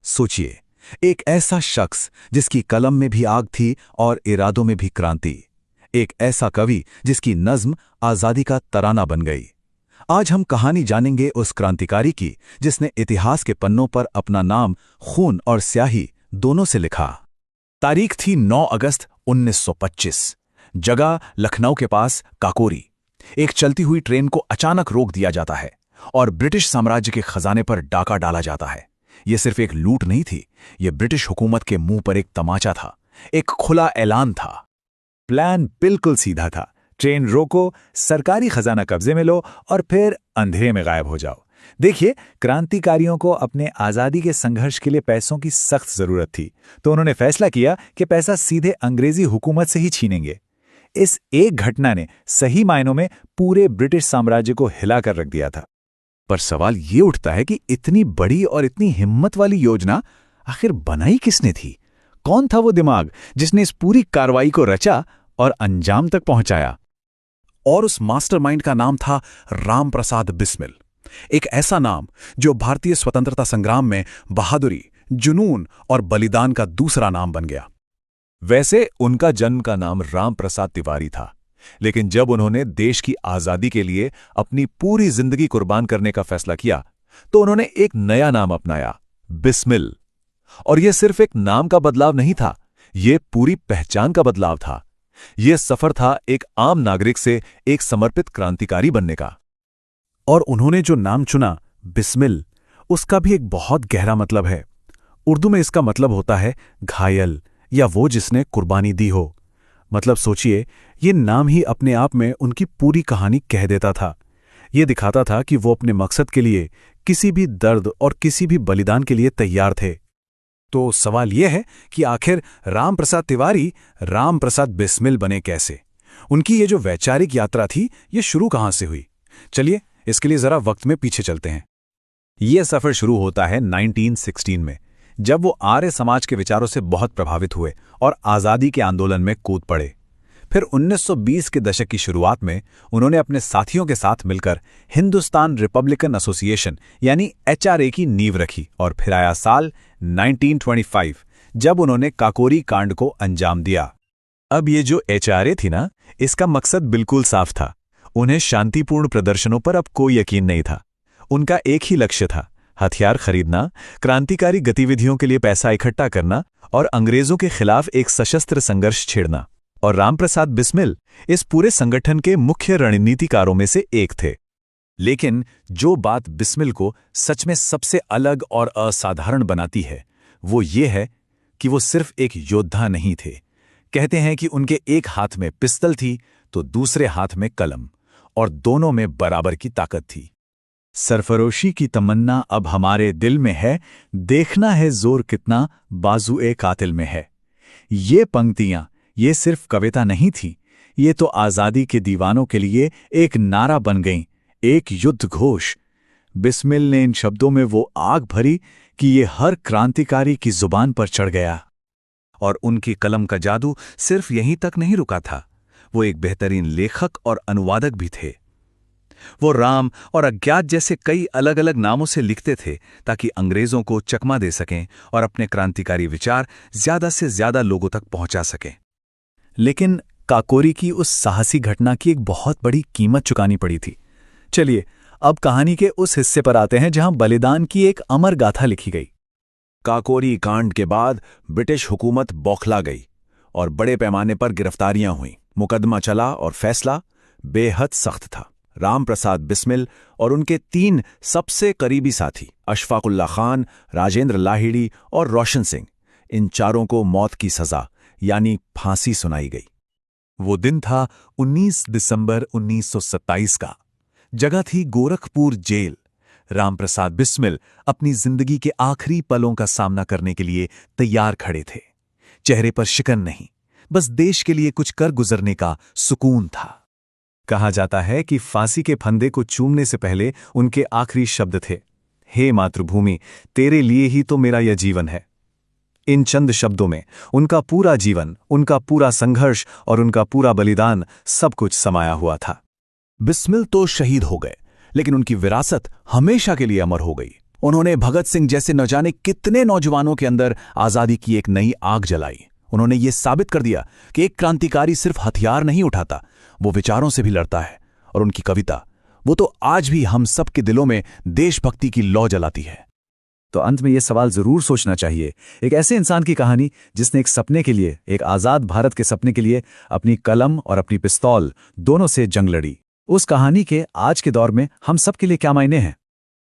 सोचिए, एक ऐसा शख्स जिसकी कलम में भी आग थी और इरादों में भी क्रांति। एक ऐसा कवि जिसकी नज्म आजादी का तराना बन गई। आज हम कहानी जानेंगे उस क्रांतिकारी की जिसने इतिहास के पन्नों पर अपना नाम खून और स्याही दोनों से लिखा। तारीख थी 9 अगस्त 1925। जगह लखनऊ के पास काकोरी। एक चलती हुई ट्रेन को अचानक रोक दिया जाता है और ब्रिटिश साम्राज्य के खजाने पर डाका डाला जाता है। यह सिर्फ एक लूट नहीं थी, यह ब्रिटिश हुकूमत के मुंह पर एक तमाचा था, एक खुला ऐलान था। प्लान बिल्कुल सीधा था, ट्रेन रोको, सरकारी खजाना कब्जे में लो और फिर अंधेरे में गायब हो जाओ। देखिए, क्रांतिकारियों को अपने आजादी के संघर्ष के लिए पैसों की सख्त जरूरत थी, तो उन्होंने फैसला किया कि पैसा सीधे अंग्रेजी हुकूमत से ही छीनेंगे। इस एक घटना ने सही मायनों में पूरे ब्रिटिश साम्राज्य को हिलाकर रख दिया था। पर सवाल ये उठता है कि इतनी बड़ी और इतनी हिम्मत वाली योजना आखिर बनाई किसने थी? कौन था वो दिमाग जिसने इस पूरी कार्रवाई को रचा और अंजाम तक पहुंचाया? और उस मास्टरमाइंड का नाम था राम प्रसाद बिस्मिल। एक ऐसा नाम जो भारतीय स्वतंत्रता संग्राम में बहादुरी, जुनून और बलिदान का दूसरा नाम बन गया। वैसे उनका जन्म का नाम राम प्रसाद तिवारी था, लेकिन जब उन्होंने देश की आजादी के लिए अपनी पूरी जिंदगी कुर्बान करने का फैसला किया, तो उन्होंने एक नया नाम अपनाया, बिस्मिल। और यह सिर्फ एक नाम का बदलाव नहीं था, यह पूरी पहचान का बदलाव था। यह सफर था एक आम नागरिक से एक समर्पित क्रांतिकारी बनने का। और उन्होंने जो नाम चुना, बिस्मिल, उसका भी एक बहुत गहरा मतलब है। उर्दू में इसका मतलब होता है घायल या वो जिसने कुर्बानी दी हो। मतलब सोचिए, ये नाम ही अपने आप में उनकी पूरी कहानी कह देता था। ये दिखाता था कि वो अपने मकसद के लिए किसी भी दर्द और किसी भी बलिदान के लिए तैयार थे। तो सवाल यह है कि आखिर राम प्रसाद तिवारी राम प्रसाद बिस्मिल बने कैसे? उनकी ये जो वैचारिक यात्रा थी, ये शुरू कहां से हुई? चलिए, इसके लिए जरा वक्त में पीछे चलते हैं। यह सफर शुरू होता है 1916 में, जब वो आर्य समाज के विचारों से बहुत प्रभावित हुए और आजादी के आंदोलन में कूद पड़े। फिर 1920 के दशक की शुरुआत में उन्होंने अपने साथियों के साथ मिलकर हिंदुस्तान रिपब्लिकन एसोसिएशन यानी HRA की नींव रखी। और फिर आया साल 1925, जब उन्होंने काकोरी कांड को अंजाम दिया। अब ये जो HRA थी ना, इसका मकसद बिल्कुल साफ था। उन्हें शांतिपूर्ण प्रदर्शनों पर अब कोई यकीन नहीं था। उनका एक ही लक्ष्य था, हथियार खरीदना, क्रांतिकारी गतिविधियों के लिए पैसा इकट्ठा करना और अंग्रेजों के खिलाफ एक सशस्त्र संघर्ष छेड़ना। और रामप्रसाद बिस्मिल इस पूरे संगठन के मुख्य रणनीतिकारों में से एक थे। लेकिन जो बात बिस्मिल को सच में सबसे अलग और असाधारण बनाती है, वो ये है कि वो सिर्फ एक योद्धा नहीं थे। कहते हैं कि उनके एक हाथ में पिस्तल थी तो दूसरे हाथ में कलम, और दोनों में बराबर की ताकत थी। सरफरोशी की तमन्ना अब हमारे दिल में है, देखना है जोर कितना बाजुए कातिल में है। ये पंक्तियां, ये सिर्फ कविता नहीं थी, ये तो आजादी के दीवानों के लिए एक नारा बन गईं, एक युद्ध घोष। बिस्मिल ने इन शब्दों में वो आग भरी कि ये हर क्रांतिकारी की जुबान पर चढ़ गया। और उनकी कलम का जादू सिर्फ यहीं तक नहीं रुका था, वो एक बेहतरीन लेखक और अनुवादक भी थे। वो राम और अज्ञात जैसे कई अलग अलग नामों से लिखते थे ताकि अंग्रेजों को चकमा दे सकें और अपने क्रांतिकारी विचार ज्यादा से ज्यादा लोगों तक पहुंचा सकें। लेकिन काकोरी की उस साहसी घटना की एक बहुत बड़ी कीमत चुकानी पड़ी थी। चलिए, अब कहानी के उस हिस्से पर आते हैं जहां बलिदान की एक अमर गाथा लिखी गई। काकोरी कांड के बाद ब्रिटिश हुकूमत बौखला गई और बड़े पैमाने पर गिरफ्तारियां हुईं। मुकदमा चला और फैसला बेहद सख्त था। राम प्रसाद बिस्मिल और उनके 3 सबसे करीबी साथी अशफाकुल्ला खान, राजेंद्र लाहिड़ी और रोशन सिंह, इन चारों को मौत की सजा यानी फांसी सुनाई गई। वो दिन था 19 दिसंबर 1927 का। जगह थी गोरखपुर जेल। राम प्रसाद बिस्मिल अपनी जिंदगी के आखिरी पलों का सामना करने के लिए तैयार खड़े थे। चेहरे पर शिकन नहीं, बस देश के लिए कुछ कर गुजरने का सुकून था। कहा जाता है कि फांसी के फंदे को चूमने से पहले उनके आखिरी शब्द थे, हे मातृभूमि, तेरे लिए ही तो मेरा यह जीवन है। इन चंद शब्दों में उनका पूरा जीवन, उनका पूरा संघर्ष और उनका पूरा बलिदान सब कुछ समाया हुआ था। बिस्मिल तो शहीद हो गए, लेकिन उनकी विरासत हमेशा के लिए अमर हो गई। उन्होंने भगत सिंह जैसे न जाने कितने नौजवानों के अंदर आजादी की एक नई आग जलाई। उन्होंने ये साबित कर दिया कि एक क्रांतिकारी सिर्फ हथियार नहीं उठाता, वो विचारों से भी लड़ता है। और उनकी कविता, वो तो आज भी हम सब के दिलों में देशभक्ति की लौ जलाती है। तो अंत में ये सवाल जरूर सोचना चाहिए, एक ऐसे इंसान की कहानी जिसने एक सपने के लिए, एक आजाद भारत के सपने के लिए अपनी कलम और अपनी पिस्तौल दोनों से जंग लड़ी, उस कहानी के आज के दौर में हम सब के लिए क्या मायने हैं?